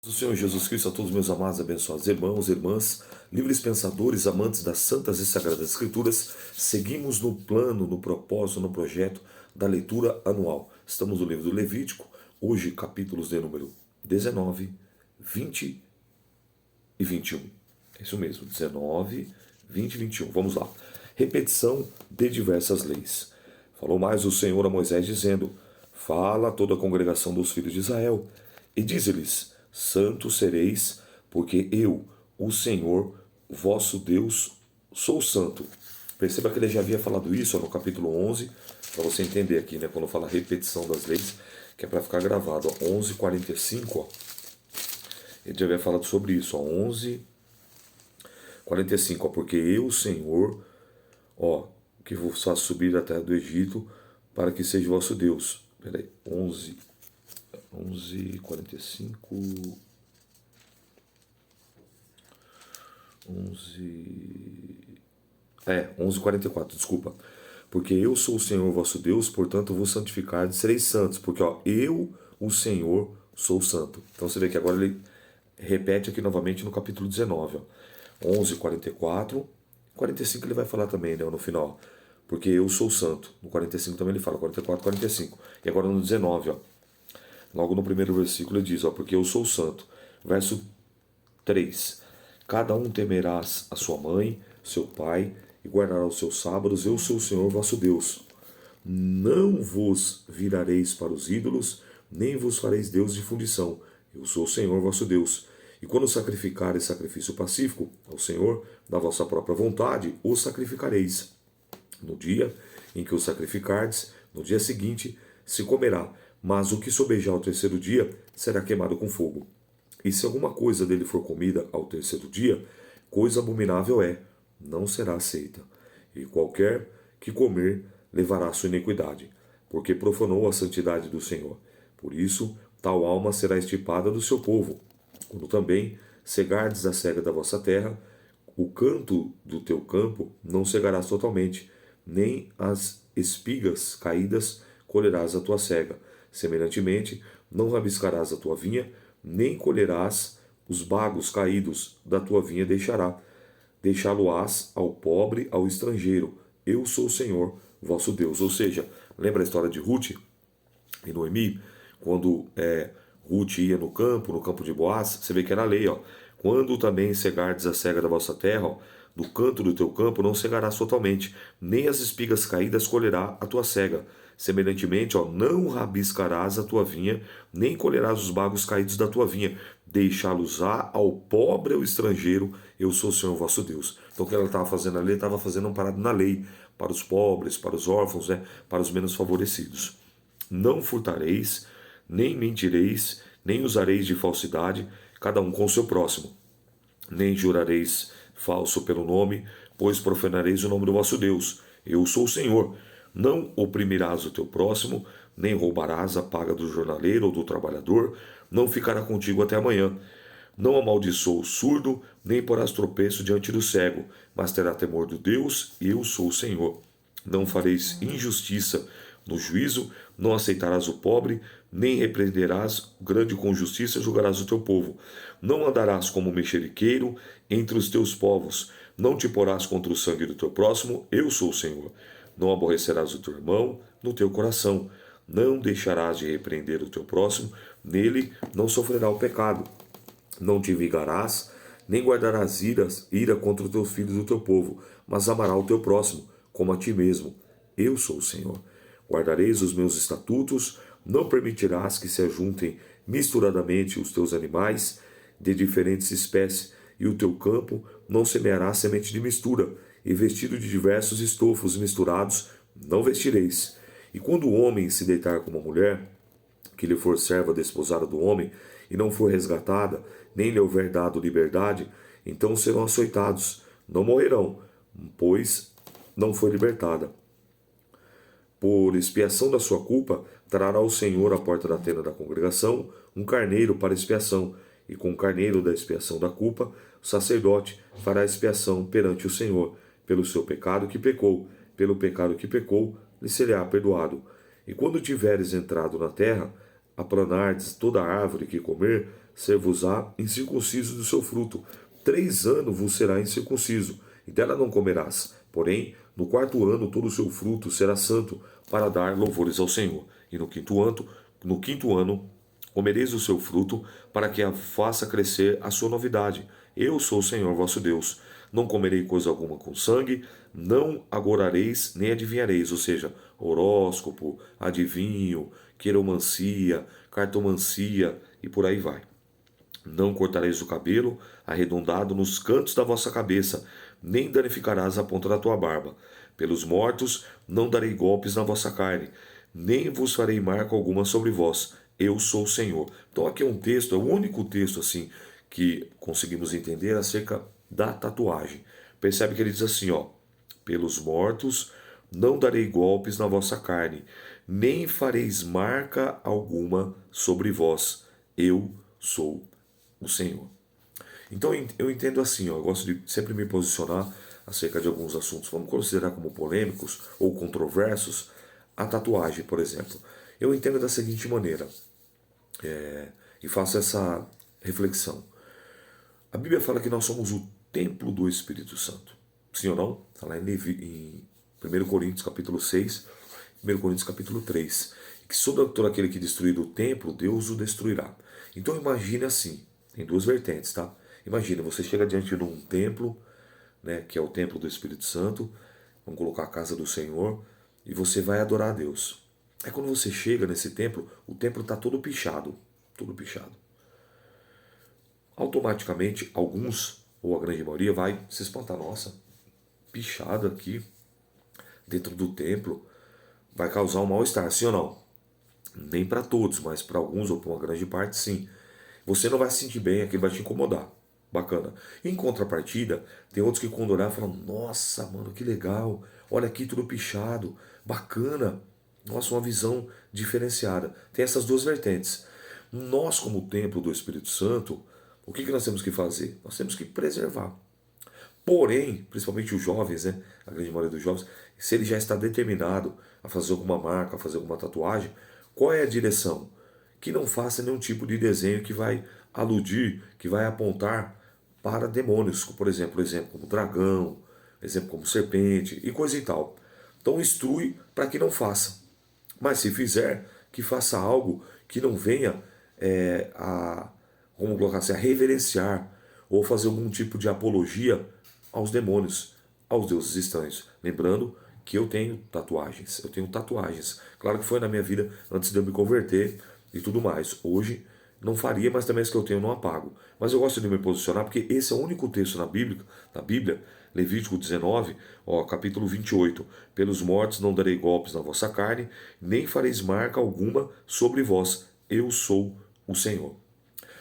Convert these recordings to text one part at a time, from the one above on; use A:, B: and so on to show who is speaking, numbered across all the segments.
A: Do Senhor Jesus Cristo a todos meus amados, abençoados irmãos e irmãs, livres pensadores, amantes das santas e sagradas escrituras, seguimos no plano, no propósito, no projeto da leitura anual. Estamos no livro do Levítico, hoje capítulos de número 19, 20 e 21. É isso mesmo, 19, 20 e 21. Vamos lá. Repetição de diversas leis. Falou mais o Senhor a Moisés dizendo: fala a toda a congregação dos filhos de Israel e dize-lhes: santos sereis, porque eu, o Senhor, vosso Deus, sou santo. Perceba que ele já havia falado isso no capítulo 11, para você entender aqui, né, quando fala repetição das leis, que é para ficar gravado, ó, 11:45, ó, ele já havia falado sobre isso, ó, 11:45, ó, porque eu, Senhor, ó, que vos faço subir da terra do Egito, para que seja vosso Deus. Peraí, 11:45, 11:44, desculpa. Porque eu sou o Senhor vosso Deus, portanto vos santificai e sereis santos, porque ó, eu, o Senhor, sou santo. Então você vê que agora ele repete aqui novamente no capítulo 19, ó. 11:44, 45 ele vai falar também, né, no final, porque eu sou santo. No 45 também ele fala, 44, 45. E agora no 19, ó, logo no primeiro versículo ele diz, ó, porque eu sou santo. Verso 3. Cada um temerás a sua mãe, seu pai, e guardará os seus sábados. Eu sou o Senhor vosso Deus. Não vos virareis para os ídolos, nem vos fareis Deus de fundição. Eu sou o Senhor vosso Deus. E quando sacrificareis sacrifício pacífico ao Senhor, da vossa própria vontade, o sacrificareis. No dia em que o sacrificardes, no dia seguinte, se comerá, mas o que sobejar ao terceiro dia será queimado com fogo. E se alguma coisa dele for comida ao terceiro dia, coisa abominável é, não será aceita. E qualquer que comer levará a sua iniquidade, porque profanou a santidade do Senhor. Por isso, tal alma será extirpada do seu povo. Quando também cegardes a cega da vossa terra, o canto do teu campo não cegarás totalmente, nem as espigas caídas colherás a tua cega. Semelhantemente, não rabiscarás a tua vinha, nem colherás os bagos caídos da tua vinha deixá-lo-ás ao pobre, ao estrangeiro. Eu sou o Senhor, vosso Deus. Ou seja, lembra a história de Ruth e Noemi? Quando Ruth ia no campo de Boaz, você vê que era a lei, ó. Quando também cegardes a cega da vossa terra, ó, do canto do teu campo não cegarás totalmente, nem as espigas caídas colherá a tua cega. Semelhantemente, ó, não rabiscarás a tua vinha, nem colherás os bagos caídos da tua vinha. Deixá-los-á ao pobre ou estrangeiro, eu sou o Senhor vosso Deus. Então o que ela estava fazendo ali? Estava fazendo um parado na lei, para os pobres, para os órfãos, né, para os menos favorecidos. Não furtareis, nem mentireis, nem usareis de falsidade, cada um com o seu próximo. Nem jurareis falso pelo nome, pois profanareis o nome do vosso Deus. Eu sou o Senhor. Não oprimirás o teu próximo, nem roubarás a paga do jornaleiro ou do trabalhador, não ficará contigo até amanhã. Não amaldiçoa o surdo, nem porás tropeço diante do cego, mas terá temor do Deus, eu sou o Senhor. Não fareis injustiça no juízo, não aceitarás o pobre, nem repreenderás o grande com justiça, julgarás o teu povo. Não andarás como mexeriqueiro entre os teus povos, não te porás contra o sangue do teu próximo, eu sou o Senhor. Não aborrecerás o teu irmão no teu coração, não deixarás de repreender o teu próximo, nele não sofrerá o pecado. Não te vingarás, nem guardarás ira contra os teus filhos do teu povo, mas amará o teu próximo, como a ti mesmo. Eu sou o Senhor. Guardareis os meus estatutos, não permitirás que se ajuntem misturadamente os teus animais de diferentes espécies, e o teu campo não semeará semente de mistura, e vestido de diversos estofos misturados não vestireis. E quando o homem se deitar com uma mulher, que lhe for serva desposada do homem, e não for resgatada, nem lhe houver dado liberdade, então serão açoitados, não morrerão, pois não foi libertada. Por expiação da sua culpa, trará o Senhor à porta da tenda da congregação um carneiro para expiação, e com o carneiro da expiação da culpa, o sacerdote fará expiação perante o Senhor, pelo seu pecado que pecou, pelo pecado que pecou, lhe será perdoado. E quando tiveres entrado na terra, aplanardes toda árvore que comer, ser-vos-á incircunciso do seu fruto. 3 anos vos será incircunciso, e dela não comerás. Porém, no 4º ano todo o seu fruto será santo, para dar louvores ao Senhor. E no quinto ano comereis o seu fruto, para que a faça crescer a sua novidade. Eu sou o Senhor vosso Deus. Não comerei coisa alguma com sangue, não agorareis nem adivinhareis, ou seja, horóscopo, adivinho, quiromancia, cartomancia e por aí vai. Não cortareis o cabelo arredondado nos cantos da vossa cabeça, nem danificarás a ponta da tua barba. Pelos mortos não darei golpes na vossa carne, nem vos farei marca alguma sobre vós. Eu sou o Senhor. Então aqui é um texto, é o único texto assim que conseguimos entender acerca da tatuagem. Percebe que ele diz assim, ó: pelos mortos não darei golpes na vossa carne, nem fareis marca alguma sobre vós. Eu sou o Senhor. Então eu entendo assim, ó, eu gosto de sempre me posicionar acerca de alguns assuntos, vamos considerar como polêmicos ou controversos, a tatuagem, por exemplo. Eu entendo da seguinte maneira, e faço essa reflexão. A Bíblia fala que nós somos o templo do Espírito Santo. Sim ou não? Está lá em 1 Coríntios capítulo 6, 1 Coríntios capítulo 3. Que sobre todo aquele que destruir o templo, Deus o destruirá. Então imagine assim, tem 2 vertentes, tá? Imagina, você chega diante de um templo, né, que é o templo do Espírito Santo, vamos colocar a casa do Senhor, e você vai adorar a Deus. Aí quando você chega nesse templo, o templo está todo pichado, tudo pichado. Automaticamente, alguns, ou a grande maioria, vai se espantar. Nossa, pichado aqui, dentro do templo, vai causar um mal-estar, sim ou não? Nem para todos, mas para alguns, ou para uma grande parte, sim. Você não vai se sentir bem, aquilo vai te incomodar. Bacana. Em contrapartida, tem outros que quando olhar falam, nossa, mano, que legal, olha aqui tudo pichado, bacana, nossa, uma visão diferenciada. Tem essas 2 vertentes. Nós, como templo do Espírito Santo, o que nós temos que fazer? Nós temos que preservar. Porém, principalmente os jovens, né, a grande maioria dos jovens, se ele já está determinado a fazer alguma marca, a fazer alguma tatuagem, qual é a direção? Que não faça nenhum tipo de desenho que vai aludir, que vai apontar para demônios, por exemplo, como dragão, exemplo como serpente e coisa e tal. Então instrui para que não faça. Mas se fizer, que faça algo que não venha vamos colocar assim, a reverenciar ou fazer algum tipo de apologia aos demônios, aos deuses estranhos. Lembrando que eu tenho tatuagens. Claro que foi na minha vida antes de eu me converter e tudo mais. Hoje não faria, mas também as que eu tenho eu não apago. Mas eu gosto de me posicionar porque esse é o único texto na Bíblia, Levítico 19, capítulo 28. Pelos mortos não darei golpes na vossa carne, nem fareis marca alguma sobre vós. Eu sou o Senhor.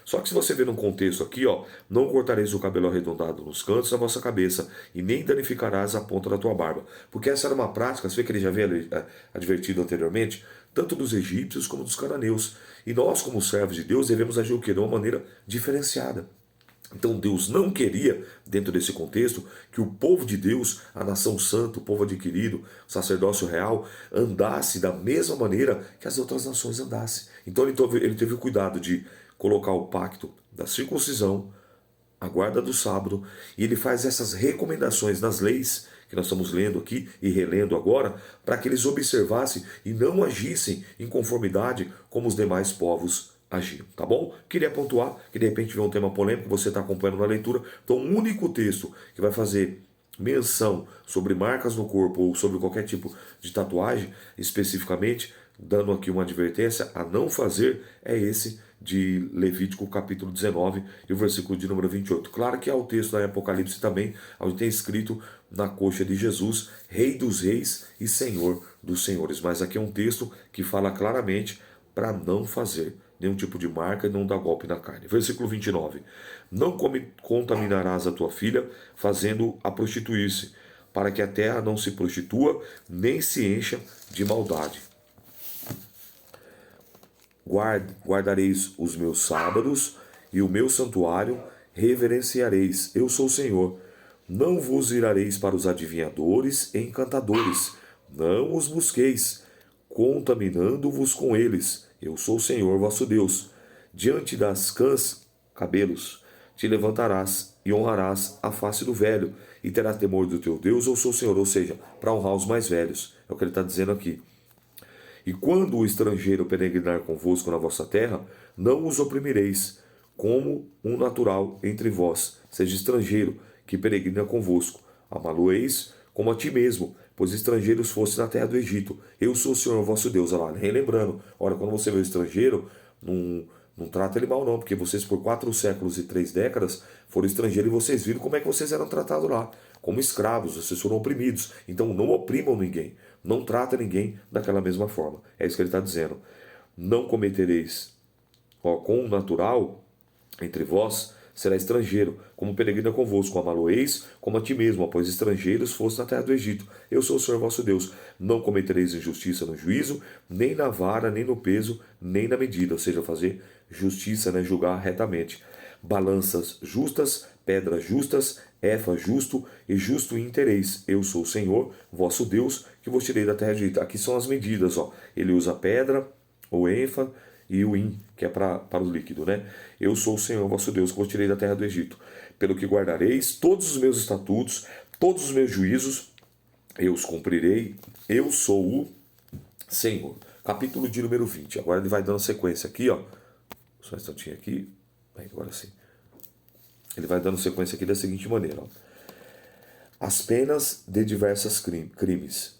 A: Só que se você ver num contexto aqui, não cortareis o cabelo arredondado nos cantos da vossa cabeça, e nem danificarás a ponta da tua barba. Porque essa era uma prática, você vê que ele já havia advertido anteriormente, tanto dos egípcios como dos cananeus. E nós, como servos de Deus, devemos agir o quê? De uma maneira diferenciada. Então Deus não queria, dentro desse contexto, que o povo de Deus, a nação santa, o povo adquirido, o sacerdócio real, andasse da mesma maneira que as outras nações andassem. Então ele teve o cuidado de colocar o pacto da circuncisão, a guarda do sábado, e ele faz essas recomendações nas leis que nós estamos lendo aqui e relendo agora, para que eles observassem e não agissem em conformidade como os demais povos agiam, tá bom? Queria pontuar que de repente vê um tema polêmico, você está acompanhando na leitura, então o único texto que vai fazer menção sobre marcas no corpo ou sobre qualquer tipo de tatuagem, especificamente, dando aqui uma advertência a não fazer, é esse de Levítico capítulo 19 e o versículo de número 28. Claro que há o texto da Apocalipse também, onde tem escrito na coxa de Jesus, Rei dos Reis e Senhor dos Senhores. Mas aqui é um texto que fala claramente para não fazer nenhum tipo de marca e não dar golpe na carne. Versículo 29. Não contaminarás a tua filha, fazendo-a prostituir-se, para que a terra não se prostitua, nem se encha de maldade. Guardareis os meus sábados e o meu santuário reverenciareis. Eu sou o Senhor. Não vos virareis para os adivinhadores e encantadores. Não os busqueis, contaminando-vos com eles. Eu sou o Senhor vosso Deus. Diante das cãs cabelos. Te levantarás e honrarás a face do velho, e terás temor do teu Deus, eu sou o Senhor. Ou seja, para honrar os mais velhos. É o que ele está dizendo aqui. E quando o estrangeiro peregrinar convosco na vossa terra, não os oprimireis, como um natural entre vós, seja estrangeiro, que peregrina convosco. Amá-lo-eis como a ti mesmo, pois estrangeiros foste na terra do Egito. Eu sou o Senhor vosso Deus. Olha lá, relembrando, olha, quando você vê o estrangeiro, não trata ele mal não, porque vocês por 4 séculos e 3 décadas foram estrangeiros e vocês viram como é que vocês eram tratados lá. Como escravos, vocês foram oprimidos. Então não oprimam ninguém. Não trata ninguém daquela mesma forma. É isso que ele está dizendo. Não cometereis com o natural entre vós, será estrangeiro, como peregrina convosco, amá-lo-eis como a ti mesmo, pois estrangeiros foste na terra do Egito. Eu sou o Senhor vosso Deus. Não cometereis injustiça no juízo, nem na vara, nem no peso, nem na medida, ou seja, fazer justiça, né, julgar retamente. Balanças justas, pedras justas, efa justo e justo intereis. Eu sou o Senhor, vosso Deus, que vos tirei da terra do Egito. Aqui são as medidas, ó. Ele usa pedra, o efa e o in, que é para o líquido, né? Eu sou o Senhor, vosso Deus, que vos tirei da terra do Egito. Pelo que guardareis todos os meus estatutos, todos os meus juízos, eu os cumprirei. Eu sou o Senhor. Capítulo de número 20. Agora ele vai dando sequência aqui, ó. Só um instantinho aqui. Agora sim. Ele vai dando sequência aqui da seguinte maneira, ó. As penas de diversos crimes.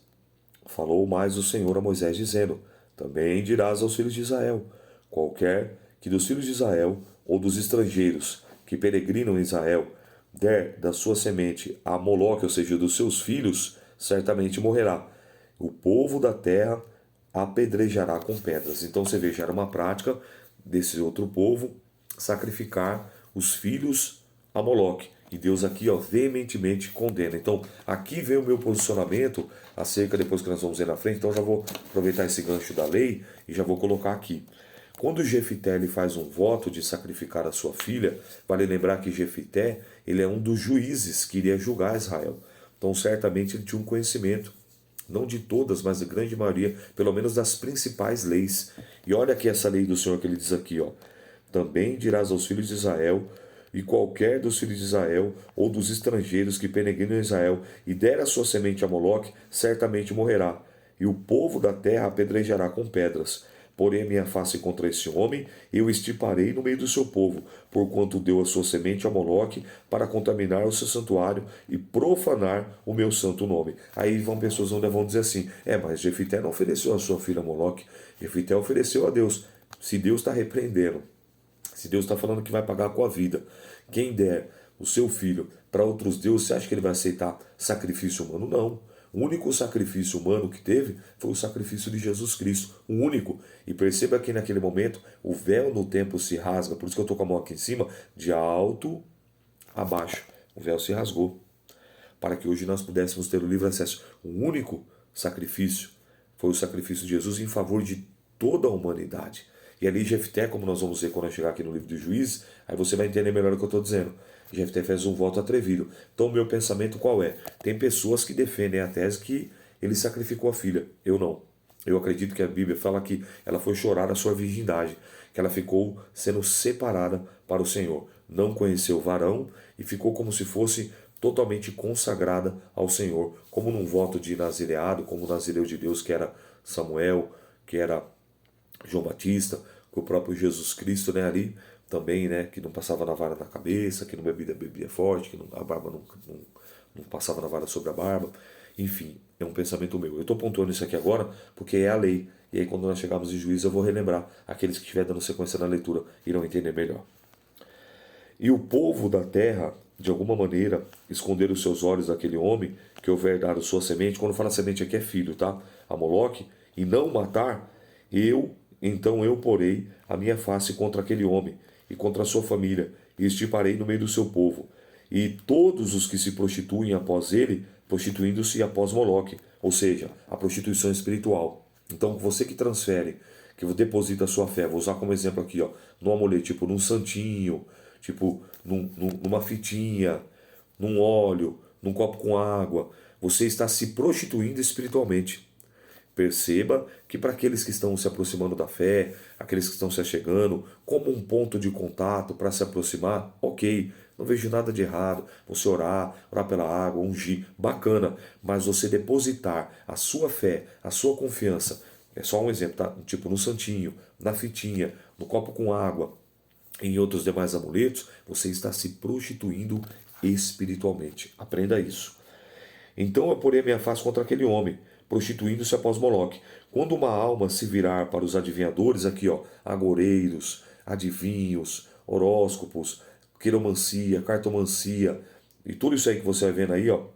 A: Falou mais o Senhor a Moisés, dizendo: também dirás aos filhos de Israel: qualquer que dos filhos de Israel ou dos estrangeiros que peregrinam em Israel der da sua semente a Moloque, ou seja, dos seus filhos, certamente morrerá. O povo da terra apedrejará com pedras. Então você veja, era uma prática desse outro povo sacrificar os filhos a Moloque. E Deus aqui, ó, veementemente condena. Então, aqui vem o meu posicionamento acerca, depois que nós vamos ver na frente. Então, já vou aproveitar esse gancho da lei e já vou colocar aqui. Quando Jefité ele faz um voto de sacrificar a sua filha, vale lembrar que Jefité ele é um dos juízes que iria julgar Israel. Então, certamente ele tinha um conhecimento, não de todas, mas da grande maioria, pelo menos das principais leis. E olha aqui essa lei do Senhor que ele diz aqui, ó. Também dirás aos filhos de Israel, e qualquer dos filhos de Israel ou dos estrangeiros que peregrinam em Israel e der a sua semente a Moloque, certamente morrerá. E o povo da terra apedrejará com pedras. Porém, a minha face contra esse homem, eu extirparei no meio do seu povo, porquanto deu a sua semente a Moloque para contaminar o seu santuário e profanar o meu santo nome. Aí vão pessoas onde vão dizer assim: mas Jefité não ofereceu a sua filha a Moloque, Jefité ofereceu a Deus. Se Deus está repreendendo, se Deus está falando que vai pagar com a vida, quem der o seu filho para outros deuses, você acha que ele vai aceitar sacrifício humano? Não. O único sacrifício humano que teve foi o sacrifício de Jesus Cristo. O único. E perceba que naquele momento o véu no templo se rasga. Por isso que eu estou com a mão aqui em cima, de alto a baixo. O véu se rasgou. Para que hoje nós pudéssemos ter o livre acesso. O único sacrifício foi o sacrifício de Jesus em favor de toda a humanidade. E ali Jefté, como nós vamos ver quando eu chegar aqui no livro de Juízes, aí você vai entender melhor o que eu estou dizendo. Jefté fez um voto atrevido. Então o meu pensamento qual é? Tem pessoas que defendem a tese que ele sacrificou a filha. Eu não. Eu acredito que a Bíblia fala que ela foi chorar a sua virgindade, que ela ficou sendo separada para o Senhor. Não conheceu o varão e ficou como se fosse totalmente consagrada ao Senhor, como num voto de nazireado, como o nazireu de Deus, que era Samuel, que era João Batista, com o próprio Jesus Cristo, né, ali também, né, que não passava na vara na cabeça, que não bebia forte, que a barba não passava na vara sobre a barba. Enfim, é um pensamento meu. Eu estou pontuando isso aqui agora porque é a lei. E aí quando nós chegarmos em Juízo eu vou relembrar. Aqueles que estiver dando sequência na leitura irão entender melhor. E o povo da terra, de alguma maneira, esconder os seus olhos daquele homem que houver dado sua semente. Quando fala semente aqui é filho, tá? A Moloque. E não matar, então eu porei a minha face contra aquele homem e contra a sua família, e extirparei no meio do seu povo. E todos os que se prostituem após ele, prostituindo-se após Moloque, ou seja, a prostituição espiritual. Então você que transfere, que deposita a sua fé, vou usar como exemplo aqui, ó, num amuleto, tipo num santinho, tipo numa fitinha, num óleo, num copo com água, você está se prostituindo espiritualmente. Perceba que para aqueles que estão se aproximando da fé, aqueles que estão se achegando, como um ponto de contato para se aproximar, ok, não vejo nada de errado. Você orar pela água, ungir, bacana, mas você depositar a sua fé, a sua confiança, é só um exemplo, tá? Tipo no santinho, na fitinha, no copo com água, em outros demais amuletos, você está se prostituindo espiritualmente. Aprenda isso. Então eu porei a minha face contra aquele homem, prostituindo-se após Moloque. Quando uma alma se virar para os adivinhadores, aqui ó, agoreiros, adivinhos, horóscopos, quiromancia, cartomancia, e tudo isso aí que você vai vendo aí, ó,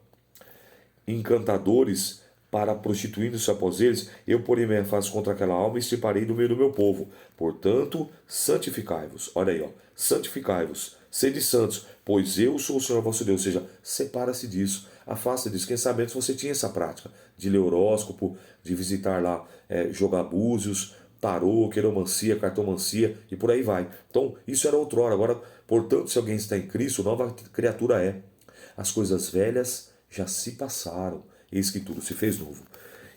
A: encantadores, para prostituindo-se após eles, eu porei minha face contra aquela alma e separei do meio do meu povo. Portanto, santificai-vos. Olha aí, ó, santificai-vos, sede santos, pois eu sou o Senhor vosso Deus. Ou seja, separa-se disso, afasta disso. Quem sabe antes você tinha essa prática de ler horóscopo, de visitar lá jogar búzios, tarô, queromancia, cartomancia e por aí vai. Então, isso era outrora. Agora, portanto, se alguém está em Cristo, nova criatura é. As coisas velhas já se passaram, eis que tudo se fez novo.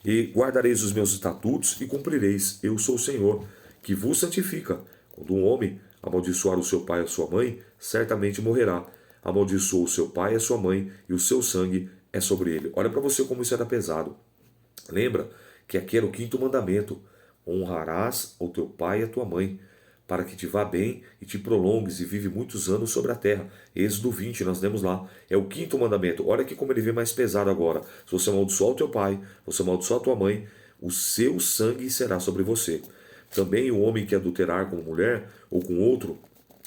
A: E guardareis os meus estatutos e cumprireis. Eu sou o Senhor, que vos santifica. Quando um homem amaldiçoar o seu pai e a sua mãe, certamente morrerá. Amaldiçoou o seu pai e a sua mãe, e o seu sangue é sobre ele. Olha para você como isso era pesado. Lembra que aqui era o quinto mandamento. Honrarás o teu pai e a tua mãe, para que te vá bem e te prolongues e vive muitos anos sobre a terra. Êxodo 20, nós lemos lá. É o quinto mandamento. Olha aqui como ele vem mais pesado agora. Se você amaldiçoar o teu pai, você amaldiçoar a tua mãe, o seu sangue será sobre você. Também o homem que adulterar com mulher ou com outro,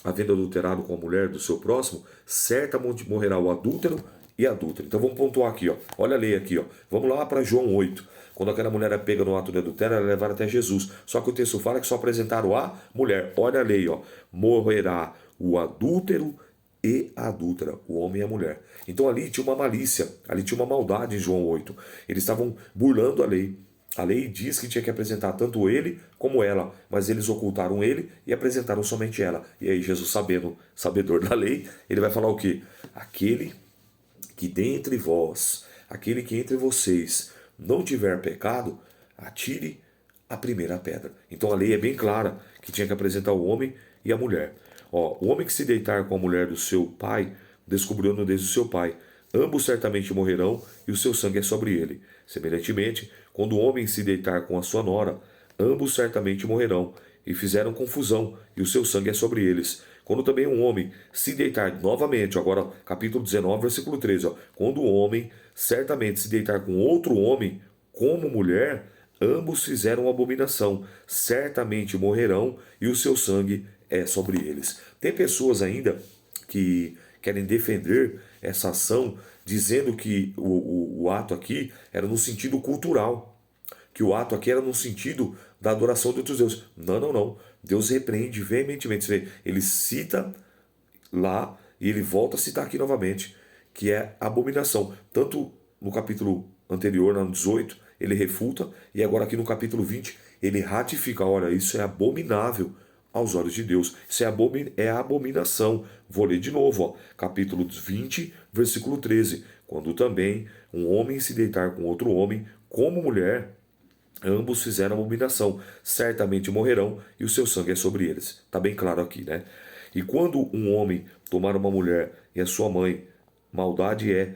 A: havendo adulterado com a mulher do seu próximo, certamente morrerá o adúltero e a adúltera. Então vamos pontuar aqui, ó. Olha a lei aqui, ó. Vamos lá para João 8. Quando aquela mulher é pega no ato de adultério, ela é levada até Jesus. Só que o texto fala que só apresentaram a mulher. Olha a lei, ó. Morrerá o adúltero e a adúltera, o homem e a mulher. Então ali tinha uma malícia, ali tinha uma maldade em João 8. Eles estavam burlando a lei. A lei diz que tinha que apresentar tanto ele como ela, mas eles ocultaram ele e apresentaram somente ela. E aí Jesus, sabedor da lei, ele vai falar o quê? Aquele que dentre vós, aquele que entre vocês não tiver pecado, atire a primeira pedra. Então a lei é bem clara que tinha que apresentar o homem e a mulher. Ó, o homem que se deitar com a mulher do seu pai, descobriu a nudez do seu pai. Ambos certamente morrerão e o seu sangue é sobre ele. Semelhantemente, quando o homem se deitar com a sua nora, ambos certamente morrerão e fizeram confusão e o seu sangue é sobre eles. Quando também um homem se deitar novamente, agora capítulo 19, versículo 13, ó, quando o homem certamente se deitar com outro homem como mulher, ambos fizeram abominação, certamente morrerão e o seu sangue é sobre eles. Tem pessoas ainda que querem defender essa ação, dizendo que o ato aqui era no sentido cultural, que o ato aqui era no sentido da adoração de outros deuses. Não, não, não. Deus repreende veementemente. Você vê, ele cita lá e ele volta a citar aqui novamente, que é abominação. Tanto no capítulo anterior, no 18, ele refuta, e agora aqui no capítulo 20, ele ratifica. Olha, isso é abominável aos olhos de Deus. Isso é abominação. Vou ler de novo, ó. Capítulo 20, versículo 13. Quando também um homem se deitar com outro homem, como mulher, ambos fizeram abominação, certamente morrerão, e o seu sangue é sobre eles. Está bem claro aqui, né? E quando um homem tomar uma mulher e a sua mãe, maldade é,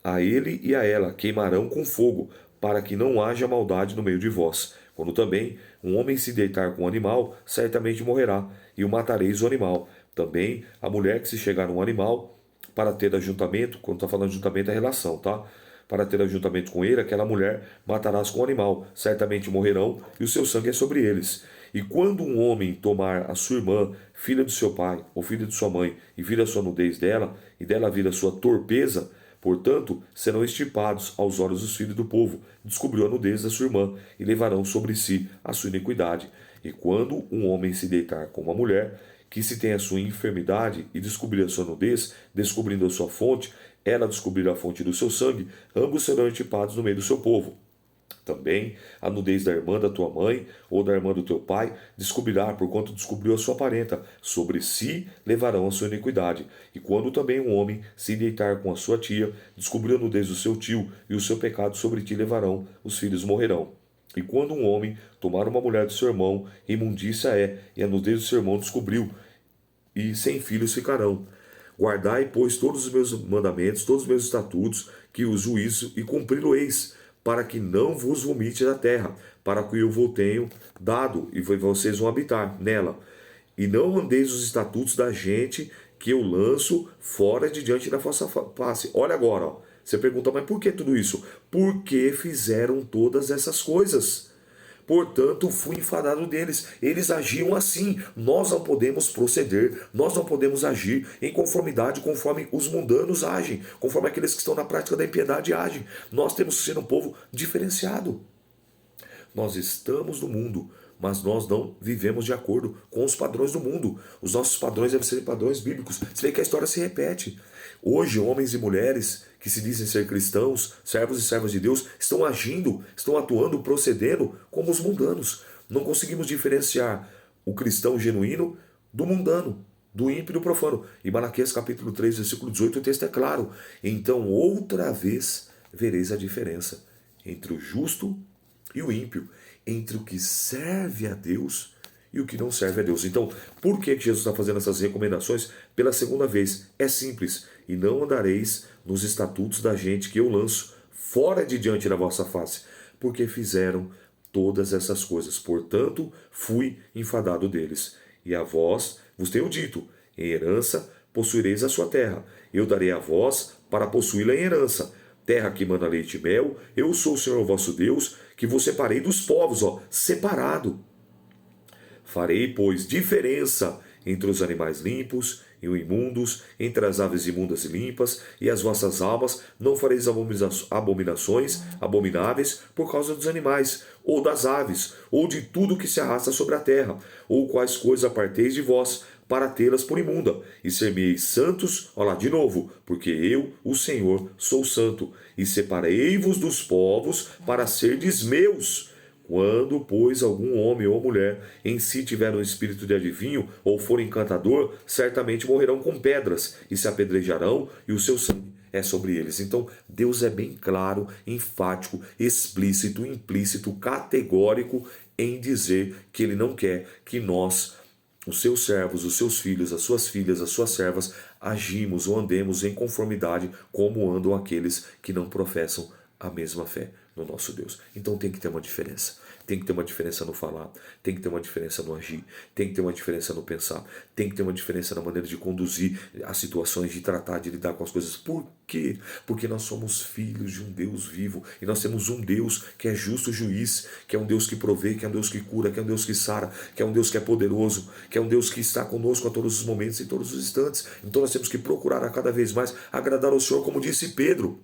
A: a ele e a ela queimarão com fogo, para que não haja maldade no meio de vós. Quando também um homem se deitar com um animal, certamente morrerá, e o matareis o animal. Também a mulher que se chegar num animal, para ter ajuntamento, quando está falando de ajuntamento é relação, tá? Para ter ajuntamento com ele, aquela mulher matarás com o animal, certamente morrerão, e o seu sangue é sobre eles. E quando um homem tomar a sua irmã, filha do seu pai, ou filha de sua mãe, e vir a sua nudez dela, e dela vir a sua torpeza, portanto, serão extirpados aos olhos dos filhos do povo, descobriu a nudez da sua irmã, e levarão sobre si a sua iniquidade. E quando um homem se deitar com uma mulher, que se tem a sua enfermidade, e descobrir a sua nudez, descobrindo a sua fonte, ela descobrir a fonte do seu sangue, ambos serão extirpados no meio do seu povo. Também a nudez da irmã da tua mãe ou da irmã do teu pai descobrirá, porquanto descobriu a sua parenta. Sobre si levarão a sua iniquidade. E quando também um homem se deitar com a sua tia, descobriu a nudez do seu tio, e o seu pecado sobre ti levarão, os filhos morrerão. E quando um homem tomar uma mulher do seu irmão, imundícia é, e a nudez do seu irmão descobriu, e sem filhos ficarão. Guardai, pois, todos os meus mandamentos, todos os meus estatutos, que os juízo e cumpri-lo-eis, para que não vos vomite da terra, para que eu vos tenho dado, e vocês vão habitar nela. E não andeis os estatutos da gente que eu lanço fora de diante da vossa face. Olha agora, ó. Você pergunta, mas por que tudo isso? Porque fizeram todas essas coisas. Portanto, fui enfadado deles. Eles agiam assim. Nós não podemos proceder, nós não podemos agir em conformidade conforme os mundanos agem, conforme aqueles que estão na prática da impiedade agem. Nós temos que ser um povo diferenciado. Nós estamos no mundo, mas nós não vivemos de acordo com os padrões do mundo. Os nossos padrões devem ser padrões bíblicos. Você vê que a história se repete. Hoje, homens e mulheres que se dizem ser cristãos, servos e servas de Deus, estão agindo, estão atuando, procedendo como os mundanos. Não conseguimos diferenciar o cristão genuíno do mundano, do ímpio e do profano. Em Malaquias capítulo 3, versículo 18, o texto é claro. Então, outra vez, vereis a diferença entre o justo e o ímpio, entre o que serve a Deus e o que não serve a Deus. Então, por que Jesus está fazendo essas recomendações pela segunda vez? É simples. E não andareis nos estatutos da gente que eu lanço fora de diante da vossa face, porque fizeram todas essas coisas. Portanto, fui enfadado deles. E a vós vos tenho dito, em herança possuireis a sua terra. Eu darei a vós para possuí-la em herança. Terra que mana leite e mel, eu sou o Senhor vosso Deus, que vos separei dos povos, separado. Farei, pois, diferença entre os animais limpos e os imundos, entre as aves imundas e limpas, e as vossas almas não fareis abominações abomináveis por causa dos animais, ou das aves, ou de tudo que se arrasta sobre a terra, ou quais coisas aparteis de vós, para tê-las por imunda, e ser-me-eis santos, olha lá de novo, porque eu, o Senhor, sou santo, e separei-vos dos povos para serdes meus. Quando, pois, algum homem ou mulher em si tiver um espírito de adivinho ou for encantador, certamente morrerão com pedras e se apedrejarão, e o seu sangue é sobre eles. Então, Deus é bem claro, enfático, explícito, implícito, categórico em dizer que Ele não quer que nós, os seus servos, os seus filhos, as suas filhas, as suas servas, agimos ou andemos em conformidade como andam aqueles que não professam a mesma fé no nosso Deus. Então tem que ter uma diferença. Tem que ter uma diferença no falar, tem que ter uma diferença no agir, tem que ter uma diferença no pensar, tem que ter uma diferença na maneira de conduzir as situações, de tratar, de lidar com as coisas. Por quê? Porque nós somos filhos de um Deus vivo e nós temos um Deus que é justo juiz, que é um Deus que provê, que é um Deus que cura, que é um Deus que sara, que é um Deus que é poderoso, que é um Deus que está conosco a todos os momentos e todos os instantes. Então nós temos que procurar a cada vez mais agradar ao Senhor, como disse Pedro.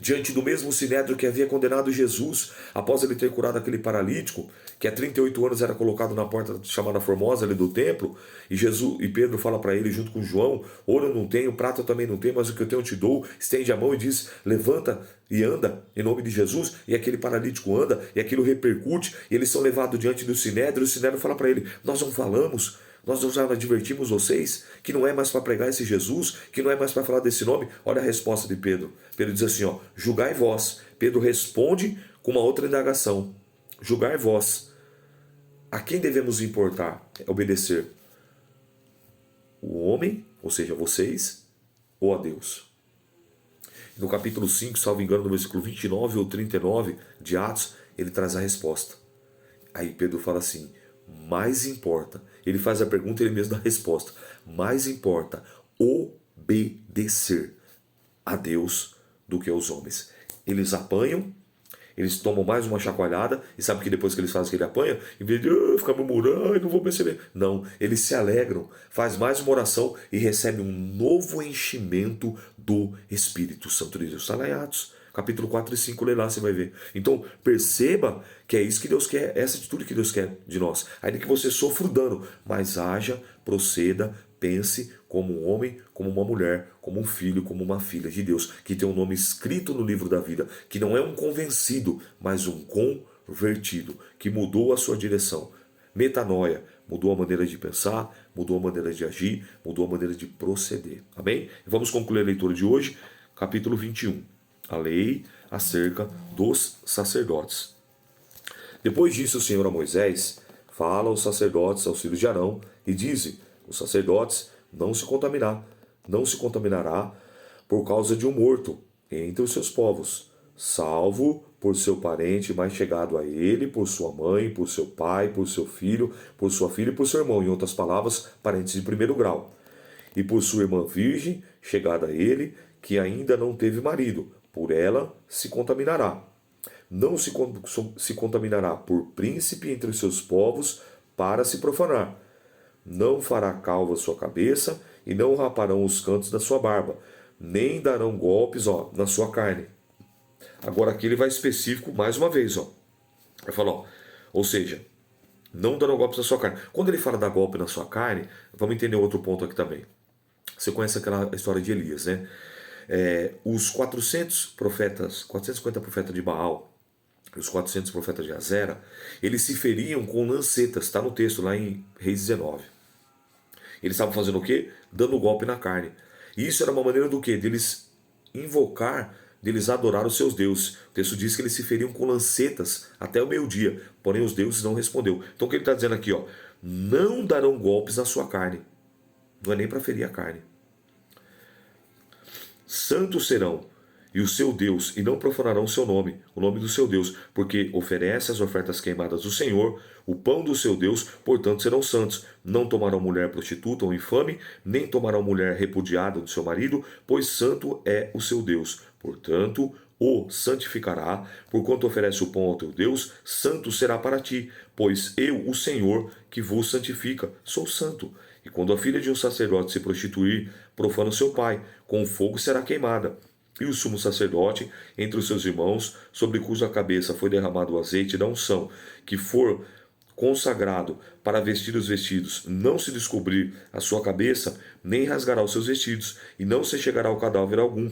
A: Diante do mesmo sinédrio que havia condenado Jesus, após ele ter curado aquele paralítico, que há 38 anos era colocado na porta chamada Formosa ali do templo, e Pedro fala para ele junto com João, ouro eu não tenho, prata eu também não tenho, mas o que eu tenho eu te dou, estende a mão e diz, levanta e anda em nome de Jesus, e aquele paralítico anda, e aquilo repercute, e eles são levados diante do sinédrio, e o sinédrio fala para ele, nós não falamos, nós já advertimos vocês que não é mais para pregar esse Jesus, que não é mais para falar desse nome. Olha a resposta de Pedro. Pedro diz assim, julgai vós. Pedro responde com uma outra indagação. Julgai vós. A quem devemos importar? Obedecer? O homem, ou seja, vocês, ou a Deus? No capítulo 5, salvo engano, no versículo 29 ou 39 de Atos, ele traz a resposta. Aí Pedro fala assim, mais importa, ele faz a pergunta e ele mesmo dá a resposta, mais importa obedecer a Deus do que aos homens. Eles apanham, eles tomam mais uma chacoalhada, e sabe que depois que eles fazem que ele apanha, em vez de ficar murmurando, não vou perceber. Não, eles se alegram, faz mais uma oração e recebe um novo enchimento do Espírito Santo de Deus. Está lá em Atos, capítulo 4 e 5, lê lá, você vai ver. Então, perceba que é isso que Deus quer, essa atitude que Deus quer de nós. Ainda que você sofra o dano, mas haja, proceda, pense como um homem, como uma mulher, como um filho, como uma filha de Deus, que tem um nome escrito no livro da vida, que não é um convencido, mas um convertido, que mudou a sua direção. Metanoia, mudou a maneira de pensar, mudou a maneira de agir, mudou a maneira de proceder. Amém? Vamos concluir a leitura de hoje, capítulo 21. A lei acerca dos sacerdotes. Depois disse o Senhor a Moisés: fala aos sacerdotes, aos filhos de Arão, e dize: os sacerdotes não se contaminará por causa de um morto entre os seus povos, salvo por seu parente mais chegado a ele, por sua mãe, por seu pai, por seu filho, por sua filha e por seu irmão, em outras palavras, parentes de primeiro grau, e por sua irmã virgem, chegada a ele, que ainda não teve marido, por ela se contaminará. Não se contaminará por príncipe entre os seus povos para se profanar. Não fará calva sua cabeça, e não raparão os cantos da sua barba, nem darão golpes na sua carne. Agora aqui ele vai específico mais uma vez. Vai falar, ou seja, não darão golpes na sua carne. Quando ele fala dar golpe na sua carne, vamos entender outro ponto aqui também. Você conhece aquela história de Elias, né? Os 450 profetas de Baal, os 400 profetas de Azera, eles se feriam com lancetas, está no texto lá em Reis 19. Eles estavam fazendo o quê? Dando golpe na carne. E isso era uma maneira do quê? Deles invocar, deles adorar os seus deuses. O texto diz que eles se feriam com lancetas até o meio-dia, porém os deuses não respondeu. Então o que ele está dizendo aqui? Não darão golpes na sua carne. Não é nem para ferir a carne. Santos serão, e o seu Deus, e não profanarão o seu nome, o nome do seu Deus, porque oferece as ofertas queimadas do Senhor, o pão do seu Deus, portanto serão santos. Não tomarão mulher prostituta ou infame, nem tomarão mulher repudiada do seu marido, pois santo é o seu Deus. Portanto, o santificará, porquanto oferece o pão ao teu Deus, santo será para ti, pois eu, o Senhor, que vos santifica, sou santo. E quando a filha de um sacerdote se prostituir, profana o seu pai, com fogo será queimada. E o sumo sacerdote, entre os seus irmãos, sobre cuja cabeça foi derramado o azeite da unção, que for consagrado para vestir os vestidos, não se descobrir a sua cabeça, nem rasgará os seus vestidos, e não se chegará ao cadáver algum,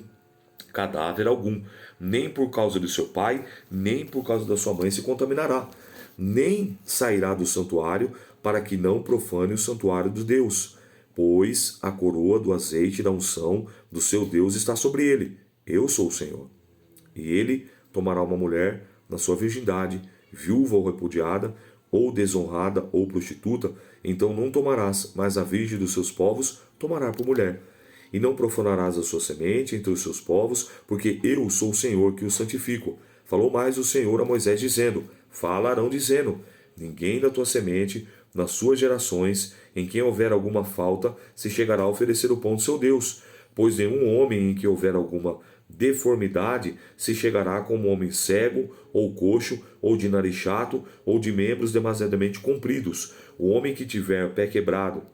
A: nem por causa de seu pai, nem por causa da sua mãe se contaminará, nem sairá do santuário, para que não profane o santuário de Deus, pois a coroa do azeite da unção do seu Deus está sobre ele. Eu sou o Senhor. E ele tomará uma mulher na sua virgindade, viúva ou repudiada, ou desonrada ou prostituta, então não tomarás, mas a virgem dos seus povos tomará por mulher. E não profanarás a sua semente entre os seus povos, porque eu sou o Senhor que os santifico. Falou mais o Senhor a Moisés, dizendo: falarão dizendo: ninguém da tua semente, nas suas gerações, em quem houver alguma falta, se chegará a oferecer o pão do seu Deus. Pois nenhum homem em que houver alguma deformidade se chegará como homem cego, ou coxo, ou de nariz chato, ou de membros demasiadamente compridos. O homem que tiver pé quebrado,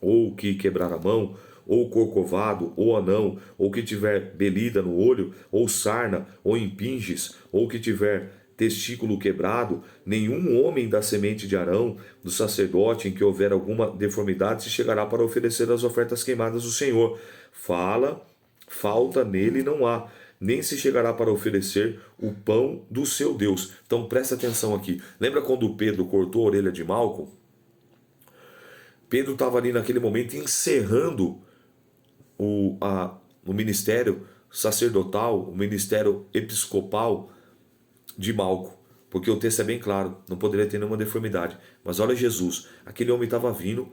A: ou que quebrar a mão, ou corcovado, ou anão, ou que tiver belida no olho, ou sarna, ou impinges, ou que tiver testículo quebrado, nenhum homem da semente de Arão, do sacerdote, em que houver alguma deformidade, se chegará para oferecer as ofertas queimadas do Senhor. Falta nele não há, nem se chegará para oferecer o pão do seu Deus. Então presta atenção aqui. Lembra quando Pedro cortou a orelha de Malco? Pedro estava ali naquele momento encerrando o ministério sacerdotal, o ministério episcopal de Malco, porque o texto é bem claro, não poderia ter nenhuma deformidade. Mas olha Jesus, aquele homem estava vindo,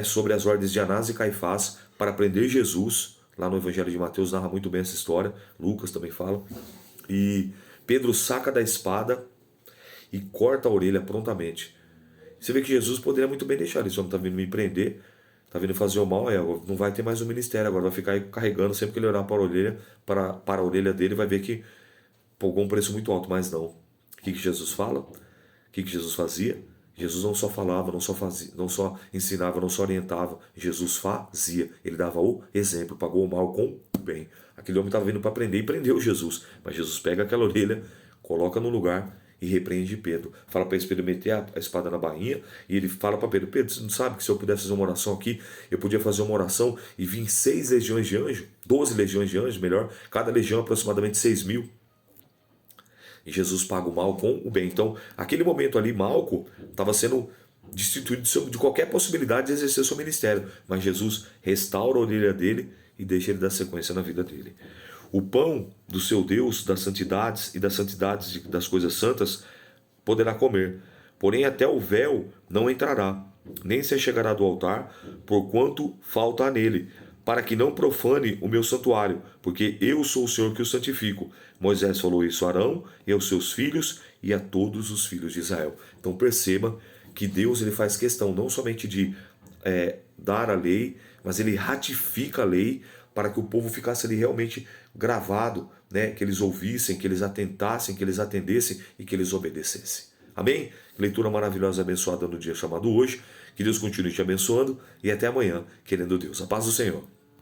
A: sobre as ordens de Anás e Caifás para prender Jesus. Lá no Evangelho de Mateus narra muito bem essa história, Lucas também fala. E Pedro saca da espada e corta a orelha prontamente. Você vê que Jesus poderia muito bem deixar isso. O homem está vindo me prender, está vindo fazer o mal, não vai ter mais o ministério agora, vai ficar carregando sempre que ele olhar para a orelha dele, vai ver que pagou um preço muito alto. Mas não. O que Jesus fala? O que Jesus fazia? Jesus não só falava, não só ensinava, não só orientava. Jesus fazia. Ele dava o exemplo, pagou o mal com o bem. Aquele homem estava vindo para prender e prendeu Jesus. Mas Jesus pega aquela orelha, coloca no lugar e repreende Pedro. Fala para esse Pedro meter a espada na bainha, e ele fala para Pedro: Pedro, você não sabe que se eu pudesse fazer uma oração aqui, eu podia fazer uma oração e vir 6 legiões de anjos, 12 legiões de anjos, melhor, cada legião aproximadamente 6.000. E Jesus paga o mal com o bem. Então, aquele momento ali, Malco estava sendo destituído de qualquer possibilidade de exercer seu ministério. Mas Jesus restaura a orelha dele e deixa ele dar sequência na vida dele. O pão do seu Deus, das santidades e das santidades das coisas santas, poderá comer, porém até o véu não entrará, nem se chegará do altar, porquanto falta há nele, para que não profane o meu santuário, porque eu sou o Senhor que o santifico. Moisés falou isso a Arão e aos seus filhos e a todos os filhos de Israel. Então perceba que Deus ele faz questão não somente de dar a lei, mas ele ratifica a lei para que o povo ficasse ali realmente gravado, né? Que eles ouvissem, que eles atentassem, que eles atendessem e que eles obedecessem. Amém? Leitura maravilhosa e abençoada no dia chamado hoje. Que Deus continue te abençoando e até amanhã, querendo Deus. A paz do Senhor.